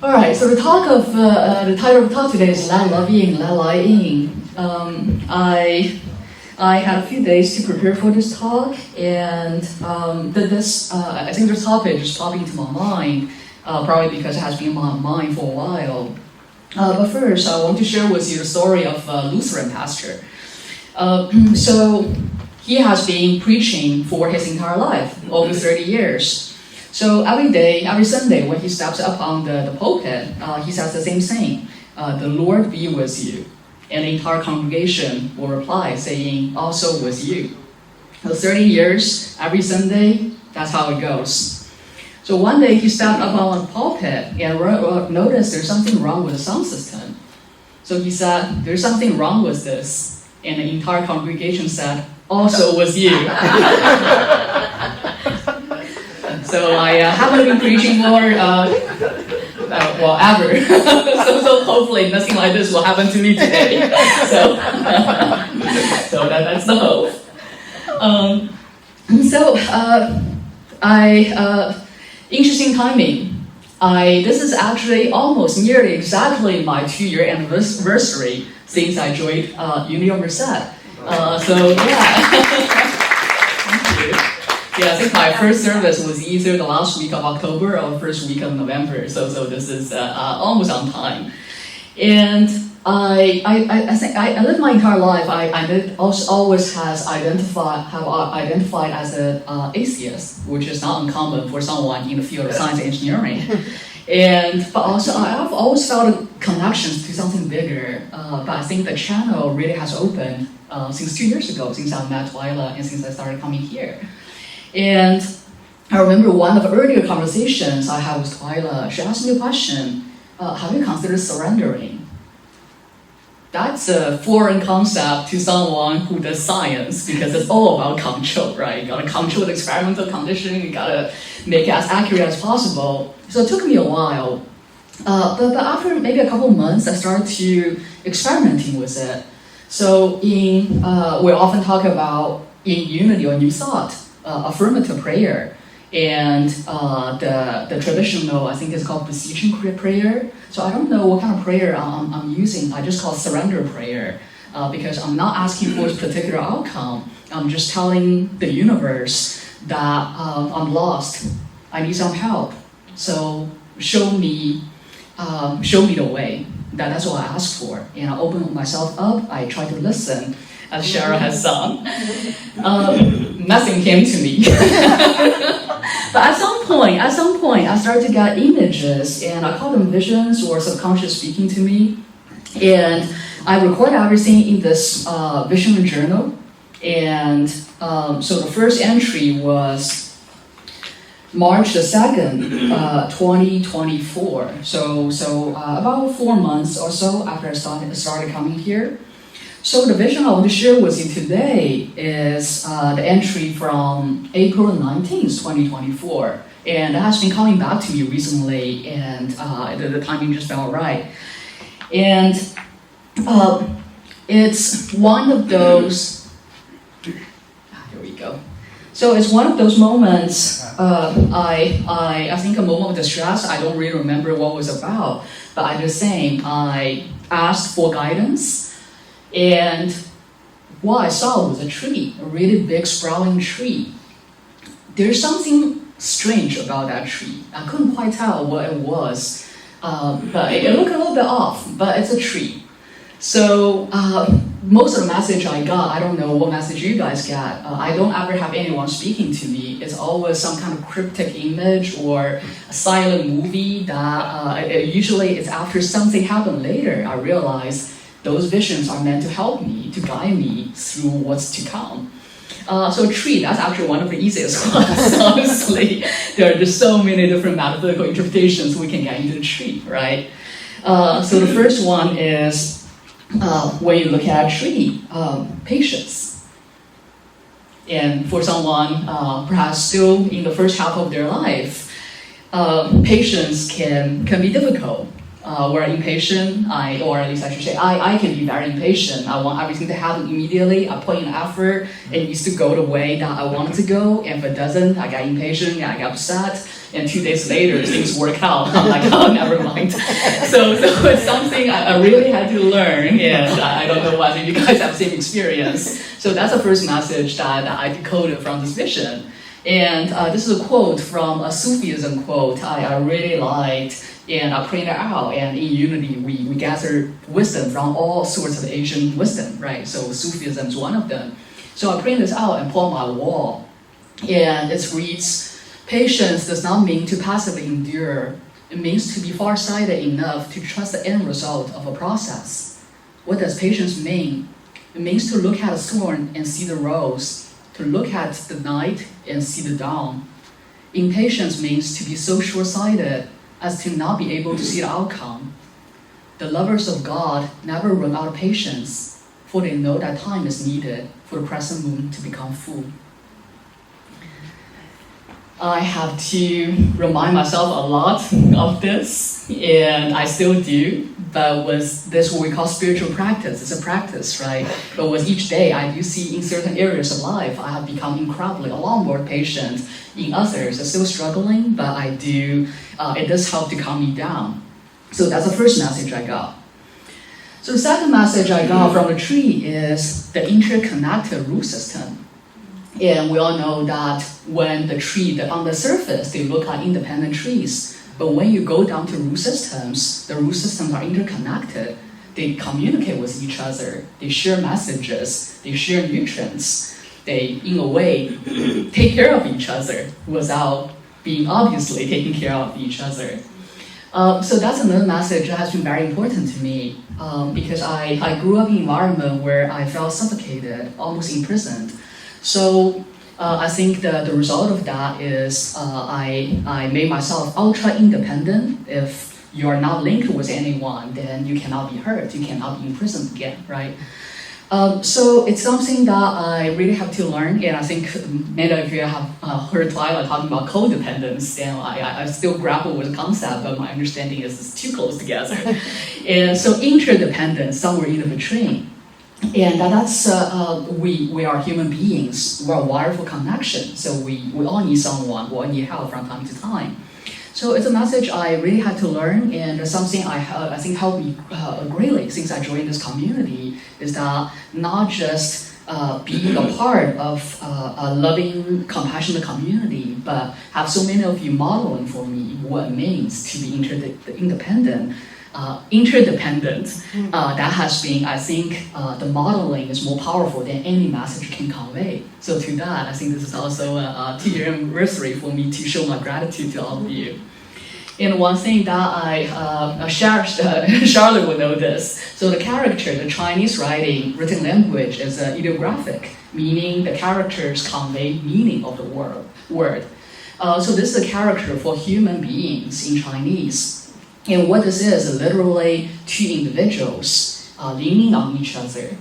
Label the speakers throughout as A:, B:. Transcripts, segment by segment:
A: All right. So the title of the talk today is "Let Love In, Let Lie In." I had a few days to prepare for this talk, and I think this topic just popped into my mind, probably because it has been in my mind for a while. But first, I want to share with you the story of a Lutheran pastor. So he has been preaching for his entire life, over 30 years. So every day, every Sunday, when he steps up on the pulpit, he says the same thing, "The Lord be with you." And the entire congregation will reply saying, "Also with you." So 30 years, every Sunday, that's how it goes. So one day he stepped up on the pulpit and noticed there's something wrong with the sound system. So he said, "There's something wrong with this." And the entire congregation said, "Also with you." So I haven't been preaching more, ever. so hopefully nothing like this will happen to me today. So that's the hope. Interesting timing. This is actually almost nearly exactly my 2-year anniversary since I joined Unity Merced. Thank you. Yeah, I think my first service was either the last week of October or first week of November. So this is almost on time. And I think I lived my entire life. I did always have identified as an atheist, which is not uncommon for someone in the field of science and engineering. But also I've always felt connections to something bigger. But I think the channel really has opened since 2 years ago, since I met Twyla and since I started coming here. And I remember one of the earlier conversations I had with Twyla. She asked me a question: have you considered surrendering? That's a foreign concept to someone who does science, because it's all about control, right? You gotta control the experimental conditioning, you gotta make it as accurate as possible. So it took me a while. But after maybe a couple months, I started to experimenting with it. So we often talk about in Unity or New Thought, affirmative prayer, and the traditional, I think it's called beseeching prayer. So I don't know what kind of prayer I'm using. I just call it surrender prayer, because I'm not asking for a particular outcome. I'm just telling the universe that I'm lost. I need some help. So show me the way. That's what I ask for. And I open myself up. I try to listen, as Shara has sung. Nothing came to me. But at some point, I started to get images, and I call them visions or subconscious speaking to me. And I recorded everything in this vision journal. And so the first entry was March the 2nd, 2024. So about 4 months or so after I started coming here. So the vision I want to share with you today is the entry from April 19th, 2024. And that has been coming back to me recently, and the timing just felt right. And it's one of those, here we go. So it's one of those moments, I think a moment of distress. I don't really remember what it was about, but I'm just saying, I asked for guidance. And what I saw was a tree, a really big sprawling tree. There's something strange about that tree. I couldn't quite tell what it was, but it looked a little bit off, but it's a tree. So most of the message I got, I don't know what message you guys got. I don't ever have anyone speaking to me. It's always some kind of cryptic image or a silent movie that usually it's after something happened later, I realize those visions are meant to help me, to guide me through what's to come. So a tree, that's actually one of the easiest ones, honestly. There are just so many different metaphysical interpretations we can get into the tree, right? So the first one is, when you look at a tree, patience. And for someone perhaps still in the first half of their life, patience can be difficult. We're impatient, or at least I should say, I can be very impatient. I want everything to happen immediately. I put in effort. It needs to go the way that I want it to go. If it doesn't, I get impatient, I get upset. and 2 days later things work out. I'm like, oh, never mind. So it's something I really had to learn, and I don't know whether you guys have the same experience. So that's the first message that I decoded from this vision. And this is a quote from a Sufism quote I really liked, and I printed it out. And in Unity, we gather wisdom from all sorts of Asian wisdom, right? So Sufism is one of them. So I printed this out and put on my wall. And it reads, patience does not mean to passively endure. It means to be far-sighted enough to trust the end result of a process. What does patience mean? It means to look at a thorn and see the rose, to look at the night and see the dawn. Impatience means to be so short-sighted as to not be able to see the outcome. The lovers of God never run out of patience, for they know that time is needed for the crescent moon to become full. I have to remind myself a lot of this, and I still do, but with this what we call spiritual practice, it's a practice, right? But with each day, I do see in certain areas of life, I have become incredibly a lot more patient. In others, I'm still struggling, but I do, it does help to calm me down. So that's the first message I got. So the second message I got from the tree is the interconnected root system. And we all know that when the tree, on the surface, they look like independent trees. But when you go down to root systems, the root systems are interconnected. They communicate with each other. They share messages. They share nutrients. They, in a way, take care of each other without being obviously taking care of each other. So that's another message that has been very important to me because I grew up in an environment where I felt suffocated, almost imprisoned. So I think the result of that is I made myself ultra independent. If you are not linked with anyone, then you cannot be hurt. You cannot be imprisoned again, right? So it's something that I really have to learn, and I think many of you have heard Twilight talking about codependence, and I still grapple with the concept, but my understanding is it's too close together. And so interdependence, somewhere in between. And that's, we are human beings, we're wired for connection, so we all need someone, we all need help from time to time. So it's a message I really had to learn, and something I think helped me greatly since I joined this community is that not just being a part of a loving, compassionate community, but have so many of you modeling for me what it means to be interdependent. That has been, I think, the modeling is more powerful than any message can convey. So to that, I think this is also a 2-year anniversary for me to show my gratitude to all of you. And one thing that Charlotte would know this. So the character, the Chinese written language is ideographic, meaning the characters convey meaning of the word. So this is a character for human beings in Chinese. And what this is literally two individuals leaning on each other.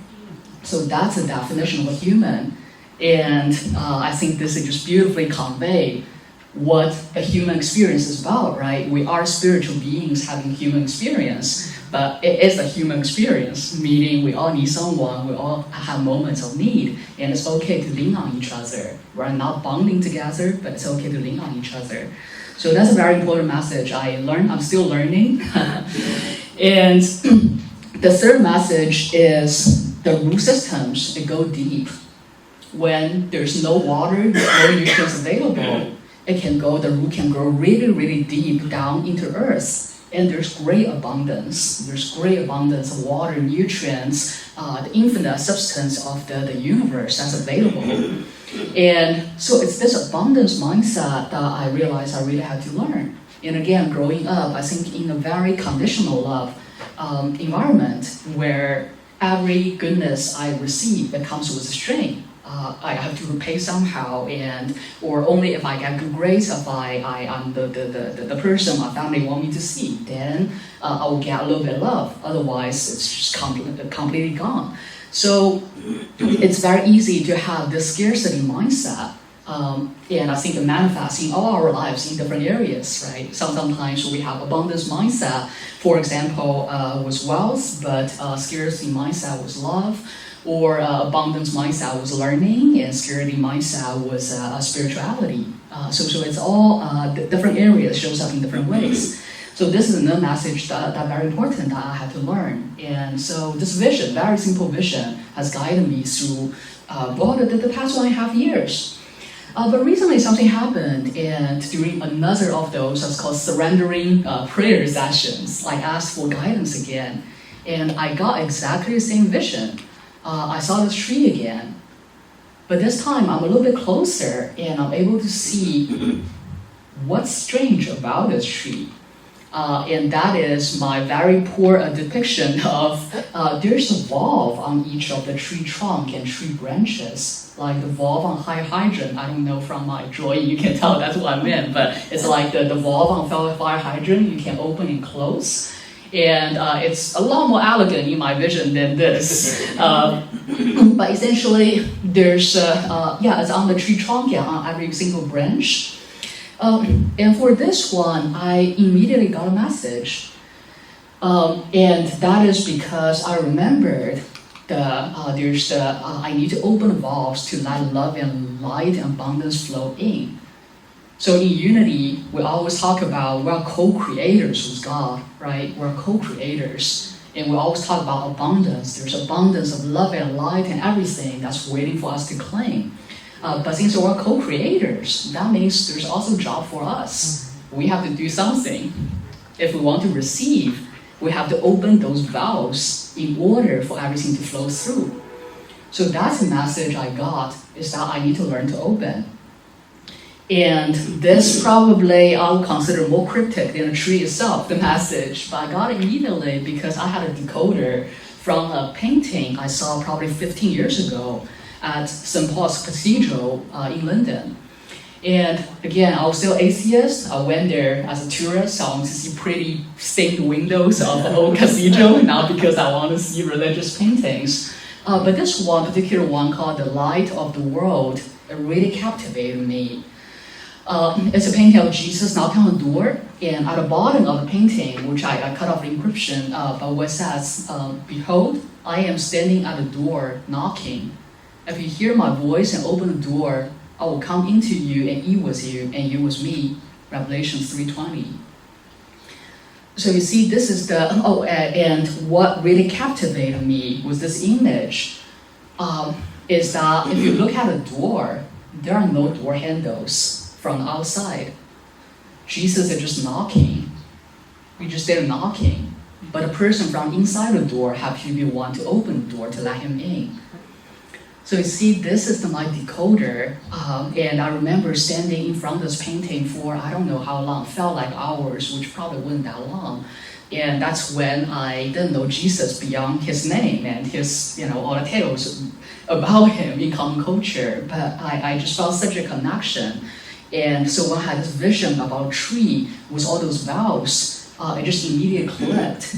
A: So that's the definition of a human. And I think this is just beautifully convey what a human experience is about, right? We are spiritual beings having human experience, but it is a human experience, meaning we all need someone, we all have moments of need, and it's okay to lean on each other. We're not bonding together, but it's okay to lean on each other. So that's a very important message I learned, I'm still learning. And the third message is the root systems, they go deep. When there's no water, no nutrients available, the root can grow really, really deep down into earth. And there's great abundance. There's great abundance of water, nutrients, the infinite substance of the universe that's available. And so it's this abundance mindset that I realized I really had to learn. And again, growing up, I think in a very conditional love environment where every goodness I receive, it comes with a string. I have to repay somehow, or only if I get good grades, if I'm the person my family want me to see, then I will get a little bit of love. Otherwise, it's just completely gone. So it's very easy to have this scarcity mindset, and I think it manifests in all our lives in different areas, right? Sometimes we have abundance mindset, for example, with wealth, but scarcity mindset was love. Or abundance mindset was learning, and scarcity mindset was spirituality. So it's all different areas shows up in different ways. So this is another message that very important that I had to learn. And so this vision, very simple vision, has guided me through the past 1.5 years. But recently something happened, and during another of those, that's called surrendering prayer sessions, I asked for guidance again, and I got exactly the same vision. I saw this tree again, but this time I'm a little bit closer, and I'm able to see what's strange about this tree. And that is my very poor depiction of there's a valve on each of the tree trunk and tree branches, like the valve on high hydrant. I don't know from my drawing, you can tell that's what I meant, but it's like the valve on fire hydrant, you can open and close. And it's a lot more elegant in my vision than this. But essentially, there's, it's on the tree trunk and on every single branch. And for this one, I immediately got a message. And that is because I remembered I need to open valves to let love and light and abundance flow in. So in Unity, we always talk about we're co-creators with God, right? We're co-creators. And we always talk about abundance. There's abundance of love and light and everything that's waiting for us to claim. But since we're co-creators, that means there's also a job for us. We have to do something. If we want to receive, we have to open those valves in order for everything to flow through. So that's the message I got, is that I need to learn to open. And this probably I would consider more cryptic than the tree itself, the message. But I got it immediately because I had a decoder from a painting I saw probably 15 years ago at St. Paul's Cathedral in London. And again, I was still atheist. I went there as a tourist. I wanted to see pretty stained windows of the old cathedral, not because I want to see religious paintings. But this one particular one called The Light of the World, it really captivated me. It's a painting of Jesus knocking on the door, and at the bottom of the painting, which I cut off the encryption, but what says, "Behold, I am standing at the door knocking. If you hear my voice and open the door, I will come into you and eat with you, and you with me." Revelation 3:20. So you see, this is and what really captivated me was this image, is that if you look at the door, there are no door handles from the outside. Jesus is just knocking. We just there knocking. But a person from inside the door have to be one to open the door to let him in. So you see, this is my decoder, and I remember standing in front of this painting for I don't know how long, felt like hours, which probably wasn't that long. And that's when I didn't know Jesus beyond his name and his, all the tales about him in common culture. But I just felt such a connection. And so when I had this vision about a tree with all those valves, it just immediately clicked.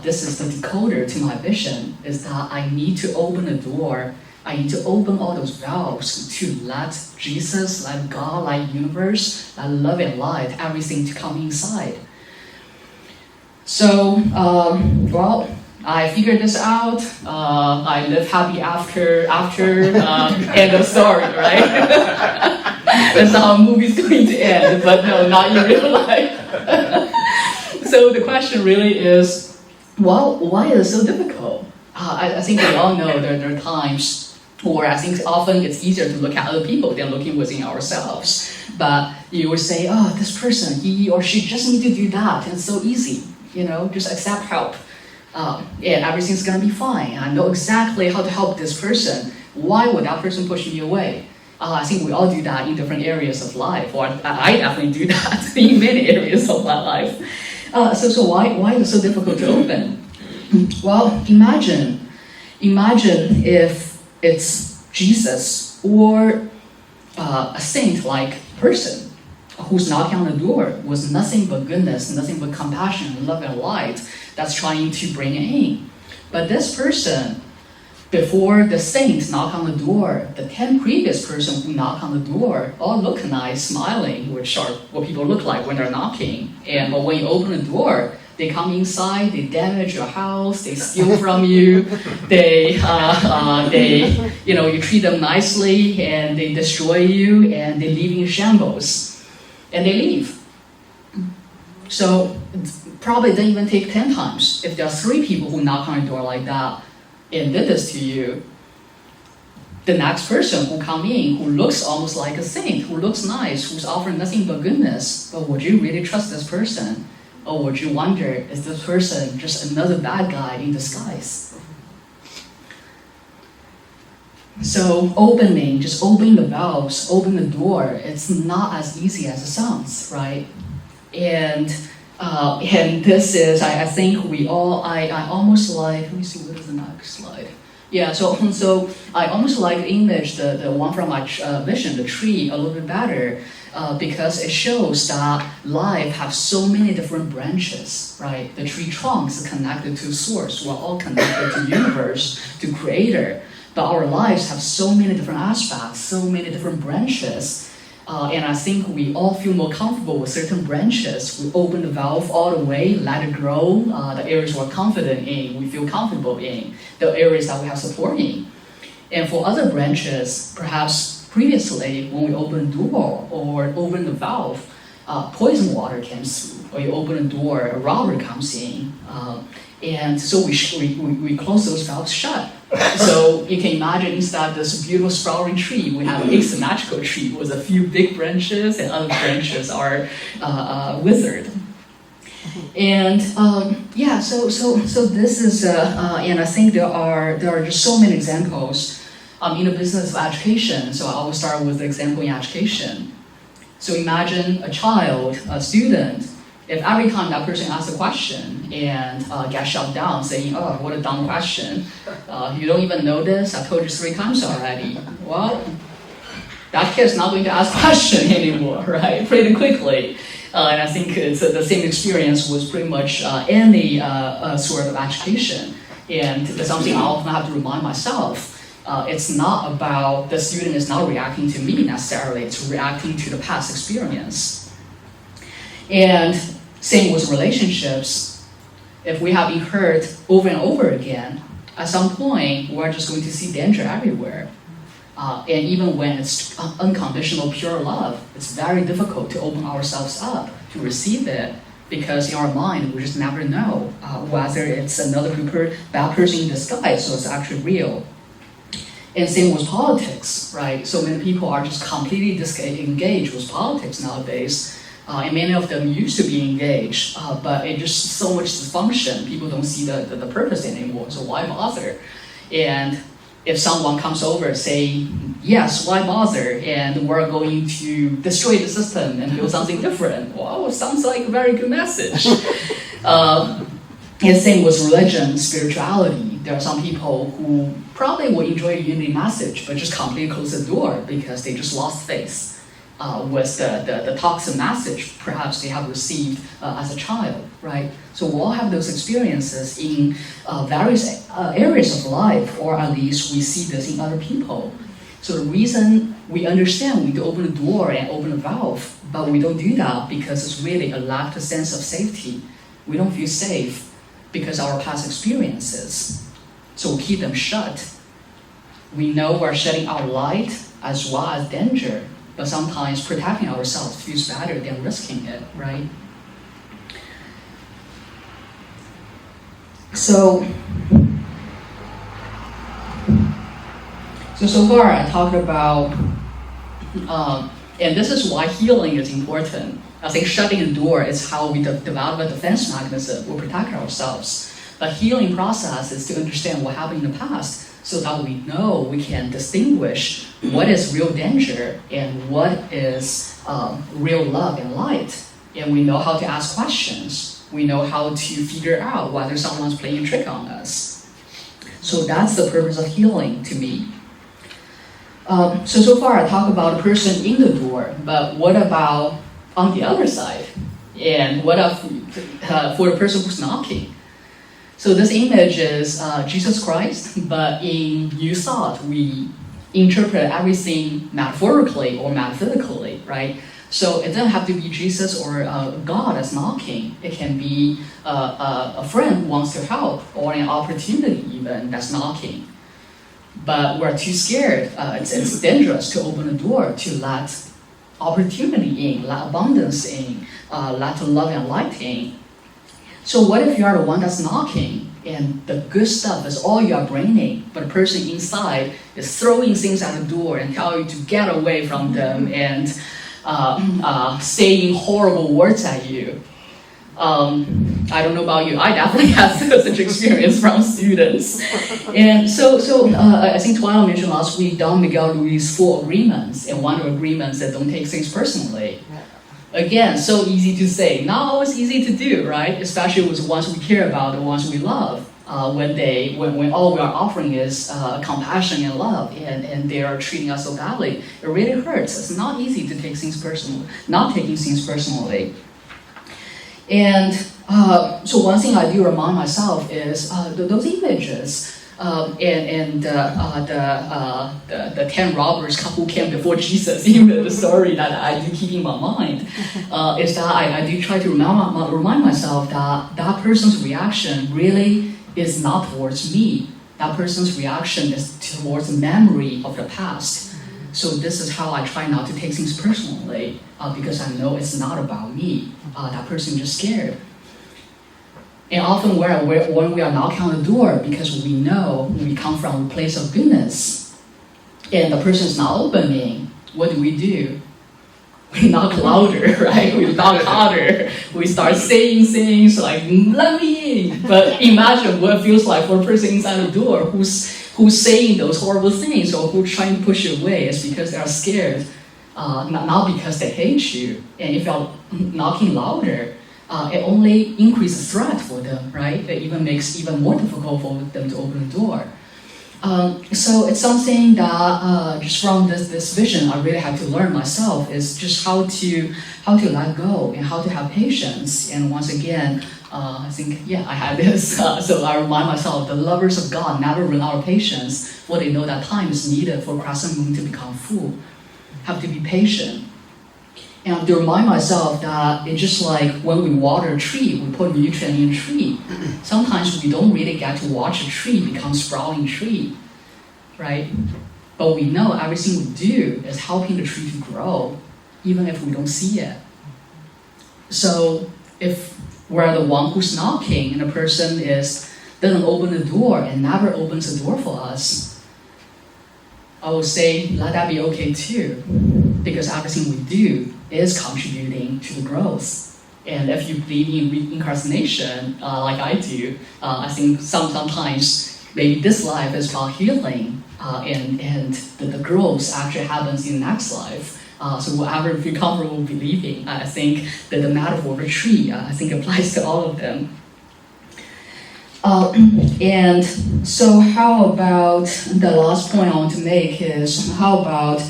A: This is the decoder to my vision, is that I need to open the door. I need to open all those valves to let Jesus, let God, let universe, let love and light, everything to come inside. So, I figured this out. I live happy after end of story, right? That's how a movie's going to end, but no, not in real life. So the question really is, why is it so difficult? I think we all know there are times where I think often it's easier to look at other people than looking within ourselves. But you would say, this person, he or she just need to do that. And it's so easy, just accept help. And everything's gonna be fine. I know exactly how to help this person. Why would that person push me away? I think we all do that in different areas of life, or I definitely do that in many areas of my life. So why is it so difficult to open? Well, imagine if it's Jesus or a saint-like person who's knocking on the door with nothing but goodness, nothing but compassion, love, and light that's trying to bring it in. But this person, before the saint knock on the door, the 10 previous person who knock on the door all look nice, smiling, which are what people look like when they're knocking. But when you open the door, They come inside, they damage your house, they steal from you, they you treat them nicely, and they destroy you, and they leave you in shambles, and they leave. So probably doesn't even take 10 times. If there are 3 people who knock on your door like that and did this to you, the next person who come in, who looks almost like a saint, who looks nice, who's offering nothing but goodness, but would you really trust this person? Or would you wonder, is this person just another bad guy in disguise? So just opening the valves, open the door, it's not as easy as it sounds, right? And this is, I think we all, I almost like, let me see, what is the next slide? Yeah, so I almost like the image, the one from my vision, the tree, a little bit better, because it shows that life has so many different branches, right? The tree trunks are connected to source. We're all connected to universe, to creator. But our lives have so many different aspects, so many different branches. And I think we all feel more comfortable with certain branches. We open the valve all the way, let it grow. The areas we're confident in, we feel comfortable in. The areas that we have support in. And for other branches, perhaps previously, when we open the door or open the valve, poison water comes through, or you open a door, a robber comes in, and so we close those valves shut. So you can imagine instead of this beautiful sprouting tree, we have an asymmetrical tree with a few big branches, and other branches are withered. And so this is, and I think there are just so many examples. In the business of education, so I always start with the example in education. So imagine a child, a student, if every time that person asks a question and gets shut down saying, oh, what a dumb question, you don't even know this, I told you 3 times already. Well, that kid's not going to ask question anymore, right, pretty quickly. And I think it's the same experience with pretty much any sort of education. And that's something I often have to remind myself. It's not about the student is not reacting to me necessarily, it's reacting to the past experience. And same with relationships. If we have been hurt over and over again, at some point, we're just going to see danger everywhere. And even when it's unconditional, pure love, it's very difficult to open ourselves up to receive it, because in our mind, we just never know whether it's another bad person in disguise, so it's actually real. And same with politics, right? So many people are just completely disengaged with politics nowadays. And many of them used to be engaged, but it's just so much dysfunction. People don't see the purpose anymore, so why bother? And if someone comes over saying, yes, why bother? And we're going to destroy the system and build something different. Well, it sounds like a very good message. And same with religion, spirituality. There are some people who probably will enjoy a Unity message, but just completely close the door because they just lost faith with the toxic message perhaps they have received as a child, right? So we all have those experiences in various areas of life, or at least we see this in other people. So the reason we understand we need to open the door and open the valve, but we don't do that because it's really a lack of sense of safety. We don't feel safe because of our past experiences. So we keep them shut. We know we're shedding our light as well as danger, but sometimes protecting ourselves feels better than risking it, right? So far I talked about, and this is why healing is important. I think shutting the door is how we develop a defense mechanism. We protect ourselves. But healing process is to understand what happened in the past so that we know we can distinguish what is real danger and what is real love and light. And we know how to ask questions. We know how to figure out whether someone's playing a trick on us. So that's the purpose of healing to me. So far I talked about a person in the door, but what about on the other side? And what if for the person who's knocking? So this image is Jesus Christ, but in New Thought, we interpret everything metaphorically or metaphysically, right? So it doesn't have to be Jesus or God that's knocking. It can be a friend who wants to help, or an opportunity even that's knocking. But we're too scared. It's dangerous to open the door to let opportunity in, let abundance in, let love and light in. So what if you are the one that's knocking and the good stuff is all you are bringing, but the person inside is throwing things at the door and tell you to get away from them and saying horrible words at you? I don't know about you. I definitely had such experience from students. And so I think Twyla mentioned last week Don Miguel Ruiz's 4 agreements, and one of the agreements that don't take things personally. Again, so easy to say, not always easy to do, right? Especially with the ones we care about, the ones we love. When all we are offering is compassion and love, and they are treating us so badly, it really hurts. It's not easy to take things personally, not taking things personally. And so one thing I do remind myself is those images and the 10 robbers who came before Jesus, even the story that I do keep in my mind, is that I do try to remind myself that that person's reaction really is not towards me. That person's reaction is towards the memory of the past. So this is how I try not to take things personally, because I know it's not about me. That person just scared. And often when we are knocking on the door, because we know we come from a place of goodness, and the person is not opening, what do? We knock louder, right? We knock harder. We start saying things like, let me in. But imagine what it feels like for a person inside the door who's saying those horrible things, or who's trying to push you away. It's because they are scared, not because they hate you. And if you're knocking louder, it only increases threat for them, right? It even makes even more difficult for them to open the door. So it's something that just from this vision I really had to learn myself, is just how to let go and how to have patience. And once again, I think I had this. So I remind myself, the lovers of God never run out of patience, for they know that time is needed for crescent moon to become full. Have to be patient. And I have to remind myself that it's just like when we water a tree, we put nutrient in a tree. Sometimes we don't really get to watch a tree become sprouting tree, right? But we know everything we do is helping the tree to grow, even if we don't see it. So if we're the one who's knocking and the person doesn't open the door and never opens the door for us, I would say let that be okay too, because everything we do is contributing to the growth. And if you believe in reincarnation, like I do, I think sometimes maybe this life is about healing, and the growth actually happens in the next life. So whatever you feel comfortable believing, I think that the metaphor of a tree, I think applies to all of them. And so how about, the last point I want to make is, how about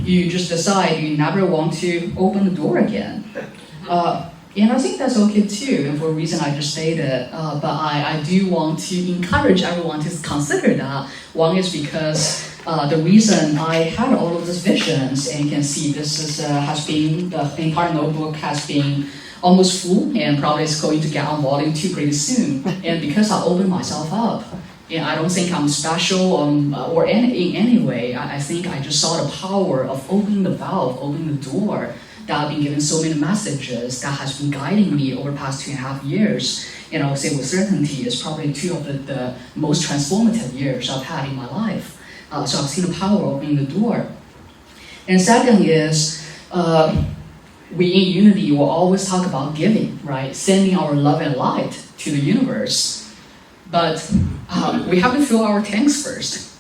A: you just decide you never want to open the door again. And I think that's okay too, and for a reason I just stated. But I do want to encourage everyone to consider that. One is because the reason I had all of these visions, and you can see this has been, the entire notebook has been almost full, and probably is going to get on volume 2 pretty soon. And because I opened myself up, and I don't think I'm special or in any way. I think I just saw the power of opening the valve, opening the door, that I've been given so many messages that has been guiding me over the past 2.5 years. And I would say with certainty, it's probably 2 of the most transformative years I've had in my life. So I've seen the power of opening the door. And second is, we in Unity will always talk about giving, right? Sending our love and light to the universe. But we have to fill our tanks first.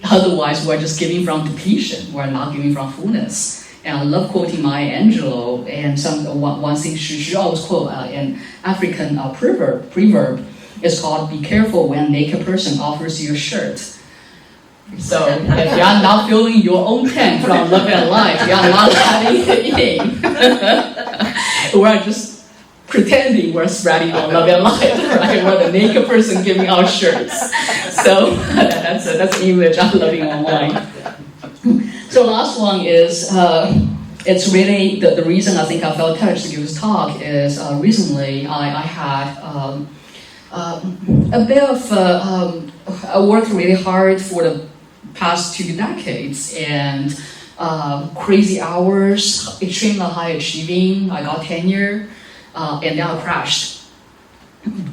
A: Otherwise, we're just giving from depletion. We're not giving from fullness. And I love quoting Maya Angelou, and one thing she always quote, an African proverb is called, "Be careful when a naked person offers you a shirt." So if you are not filling your own tank from love and light, you are not letting it in. We're just pretending we're spreading our love and light, right? We're the naked person giving out shirts. So that's an image I'm loving online. So last one is, it's really, the reason I think I felt touched to give this talk is recently I had a bit of, I worked really hard for the past 2 decades and crazy hours, extremely high achieving, I got tenure, and then I crashed.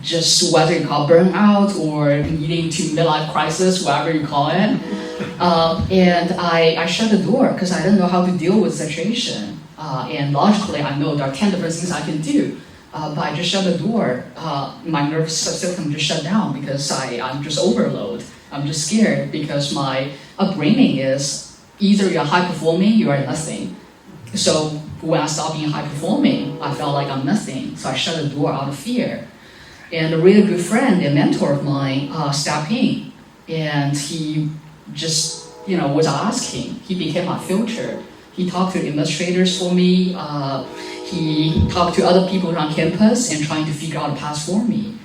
A: Just whether you call burnout or leading to midlife crisis, whatever you call it. And I shut the door because I didn't know how to deal with the situation. And logically, I know there are 10 different things I can do. But I just shut the door. My nervous system just shut down because I'm just overloaded. I'm just scared because my upbringing is either you're high performing, you are nothing. So when I stopped being high performing, I felt like I'm nothing. So I shut the door out of fear. And a really good friend and mentor of mine stepped in, and he just, was asking. He became my filter. He talked to administrators for me. He talked to other people on campus and trying to figure out a path for me.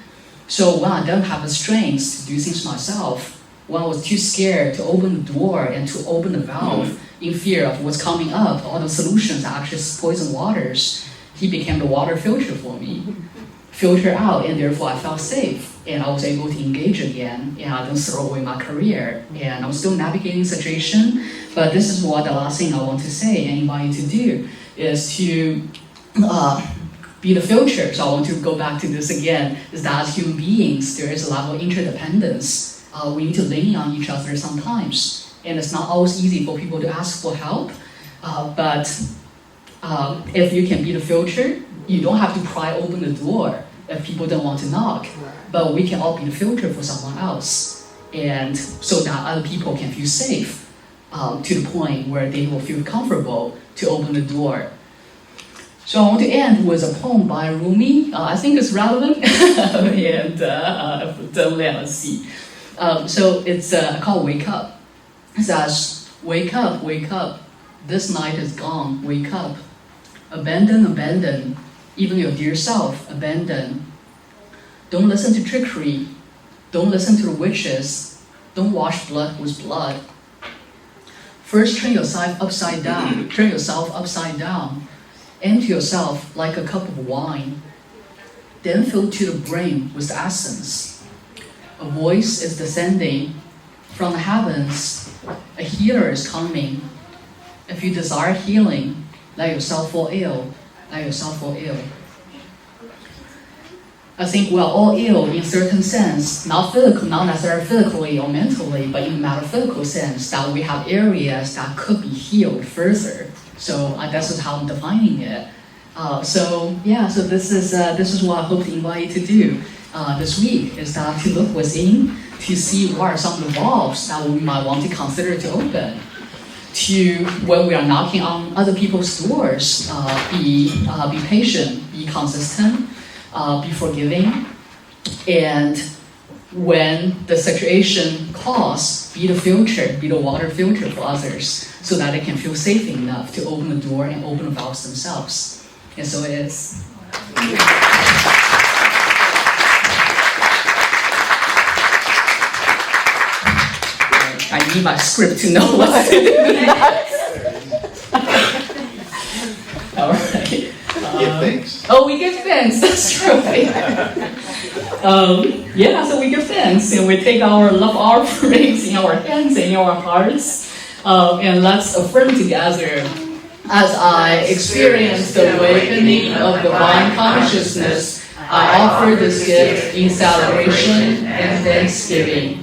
A: So when I don't have the strength to do things myself, when I was too scared to open the door and to open the valve in fear of what's coming up, all the solutions are actually poison waters, he became the water filter for me. Filter out, and therefore I felt safe, and I was able to engage again, and I didn't throw away my career, and I'm still navigating the situation, but this is what the last thing I want to say and invite you to do, is to be the filter. So I want to go back to this again, is that as human beings, there is a level of interdependence. We need to lean on each other sometimes, and it's not always easy for people to ask for help, but if you can be the filter, you don't have to pry open the door if people don't want to knock, but we can all be the filter for someone else, and so that other people can feel safe to the point where they will feel comfortable to open the door. So I want to end with a poem by Rumi. I think it's relevant, and let's see. So it's called Wake Up. It says, wake up, this night is gone, wake up. Abandon, even your dear self, abandon. Don't listen to trickery, don't listen to the witches, don't wash blood with blood. First turn yourself upside down, empty yourself like a cup of wine, then fill to the brim with the essence. A voice is descending from the heavens, a healer is coming. If you desire healing, let yourself fall ill. I think we're all ill in a certain sense, not necessarily physically or mentally, but in a metaphysical sense, that we have areas that could be healed further. So this is how I'm defining it. So this is what I hope to invite you to do this week, is that to look within, to see what are some of the valves that we might want to consider to open. To when we are knocking on other people's doors, be patient, be consistent, be forgiving, and when the situation calls, be the filter, be the water filter for others, so that they can feel safe enough to open the door and open the valves themselves. And so it is. I need my script to know what to do next. All right.
B: Give thanks.
A: Oh, we give thanks. That's true. So we give thanks, and we take our love offerings in our hands and in our hearts, and let's affirm together. As I experience the awakening of divine consciousness, I offer this gift in celebration and thanksgiving.